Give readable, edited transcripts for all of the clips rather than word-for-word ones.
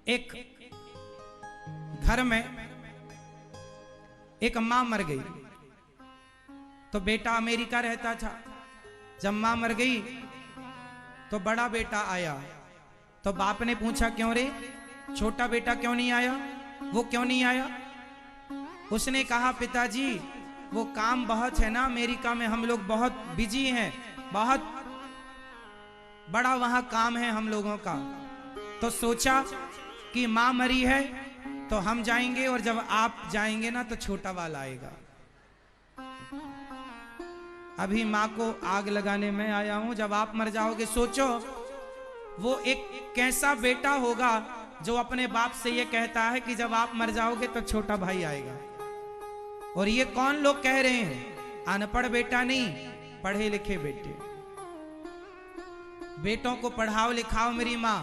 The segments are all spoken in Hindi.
एक घर में एक मां मर गई, तो बेटा अमेरिका रहता था। जब मां मर गई तो बड़ा बेटा आया, तो बाप ने पूछा क्यों रे, छोटा बेटा क्यों नहीं आया, वो क्यों नहीं आया? उसने कहा पिताजी वो काम बहुत है ना अमेरिका में, हम लोग बहुत बिजी हैं, बहुत बड़ा वहां काम है हम लोगों का। तो सोचा कि मां मरी है तो हम जाएंगे, और जब आप जाएंगे ना तो छोटा वाला आएगा। अभी मां को आग लगाने में आया हूं, जब आप मर जाओगे सोचो वो एक कैसा बेटा होगा जो अपने बाप से ये कहता है कि जब आप मर जाओगे तो छोटा भाई आएगा। और ये कौन लोग कह रहे हैं? अनपढ़ बेटा नहीं, पढ़े लिखे बेटे। बेटों को पढ़ाओ लिखाओ मेरी मां,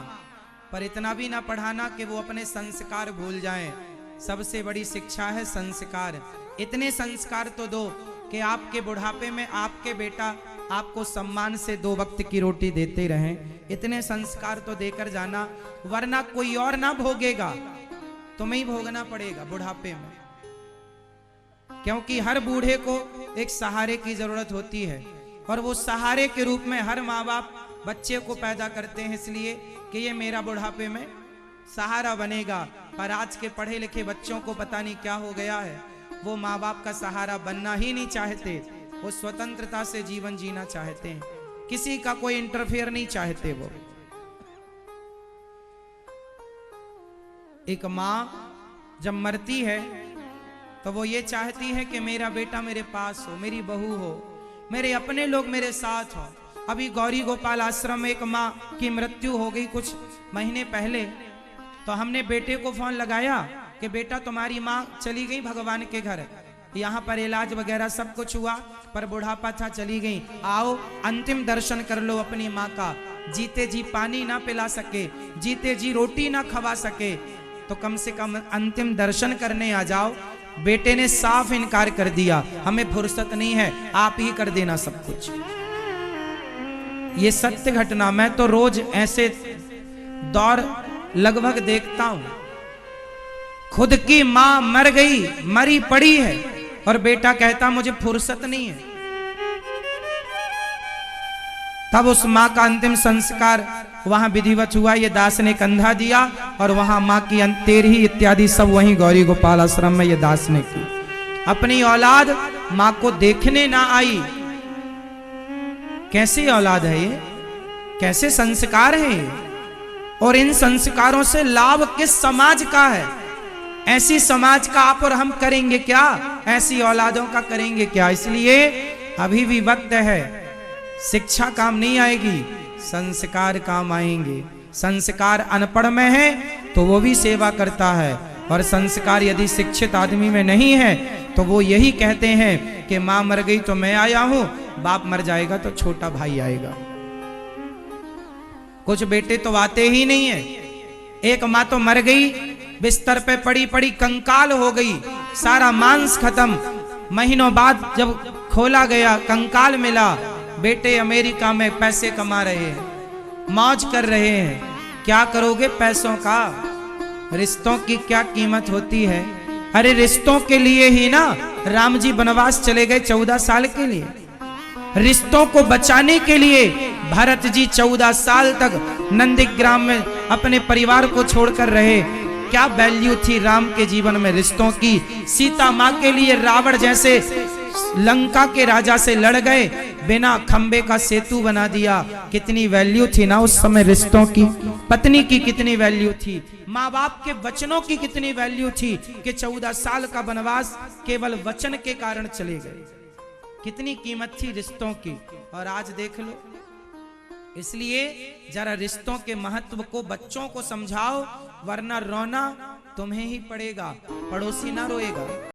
पर इतना भी ना पढ़ाना कि वो अपने संस्कार भूल जाएं। सबसे बड़ी शिक्षा है संस्कार। इतने संस्कार तो दो कि आपके बुढ़ापे में आपके बेटा आपको सम्मान से 2 वक्त की रोटी देते रहें। इतने संस्कार तो देकर जाना, वरना कोई और ना भोगेगा, तुम्हें ही भोगना पड़ेगा बुढ़ापे में। क्योंकि हर बूढ़े को एक सहारे की जरूरत होती है, और वो सहारे के रूप में हर माँ बाप बच्चे को पैदा करते हैं इसलिए कि ये मेरा बुढ़ापे में सहारा बनेगा। पर आज के पढ़े लिखे बच्चों को पता नहीं क्या हो गया है, वो माँ बाप का सहारा बनना ही नहीं चाहते। वो स्वतंत्रता से जीवन जीना चाहते हैं, किसी का कोई इंटरफेयर नहीं चाहते। वो एक माँ जब मरती है तो वो ये चाहती है कि मेरा बेटा मेरे पास हो, मेरी बहू हो, मेरे अपने लोग मेरे साथ हो। अभी गौरी गोपाल आश्रम में एक माँ की मृत्यु हो गई कुछ महीने पहले, तो हमने बेटे को फोन लगाया कि बेटा तुम्हारी माँ चली गई भगवान के घर, यहाँ पर इलाज वगैरह सब कुछ हुआ, पर बुढ़ापा था चली गई, आओ अंतिम दर्शन कर लो अपनी माँ का। जीते जी पानी ना पिला सके, जीते जी रोटी ना खवा सके, तो कम से कम अंतिम दर्शन करने आ जाओ। बेटे ने साफ इनकार कर दिया, हमें फुर्सत नहीं है, आप ही कर देना सब कुछ। ये सत्य घटना, मैं तो रोज ऐसे दौर लगभग देखता हूं। खुद की मां मर गई, मरी पड़ी है, और बेटा कहता मुझे फुर्सत नहीं है। तब उस मां का अंतिम संस्कार वहां विधिवत हुआ, ये दास ने कंधा दिया, और वहां मां की अंतेरही इत्यादि सब वहीं गौरी गोपाल आश्रम में ये दास ने की। अपनी औलाद मां को देखने ना आई। कैसी औलाद है ये, कैसे संस्कार है ये, और इन संस्कारों से लाभ किस समाज का है? ऐसी समाज का आप और हम करेंगे क्या? ऐसी औलादों का करेंगे क्या? इसलिए अभी भी वक्त है, शिक्षा काम नहीं आएगी, संस्कार काम आएंगे। संस्कार अनपढ़ में है तो वो भी सेवा करता है, और संस्कार यदि शिक्षित आदमी में नहीं है तो वो यही कहते हैं कि मां मर गई तो मैं आया हूं, बाप मर जाएगा तो छोटा भाई आएगा। कुछ बेटे तो आते ही नहीं है। एक मां तो मर गई, बिस्तर पे पड़ी पड़ी कंकाल हो गई, सारा मांस खत्म। महीनों बाद जब खोला गया कंकाल मिला। बेटे अमेरिका में पैसे कमा रहे हैं, मौज कर रहे हैं। क्या करोगे पैसों का? रिश्तों की क्या कीमत होती है? अरे रिश्तों के लिए ही ना राम जी वनवास चले गए 14 साल के लिए। रिश्तों को बचाने के लिए भरत जी 14 साल तक नंदीग्राम में अपने परिवार को छोड़कर रहे। क्या वैल्यू थी राम के जीवन में रिश्तों की? सीता मां के लिए रावण जैसे लंका के राजा से लड़ गए, बिना खंबे का सेतु बना दिया। कितनी वैल्यू थी ना उस समय रिश्तों की। पत्नी की कितनी वैल्यू थी, माँ बाप के वचनों की कितनी वैल्यू थी कि 14 साल का वनवास केवल वचन के कारण चले गए। कितनी कीमत थी रिश्तों की, और आज देख लो। इसलिए जरा रिश्तों के महत्व को बच्चों को समझाओ, वरना रोना तुम्हें ही पड़ेगा, पड़ोसी ना रोएगा।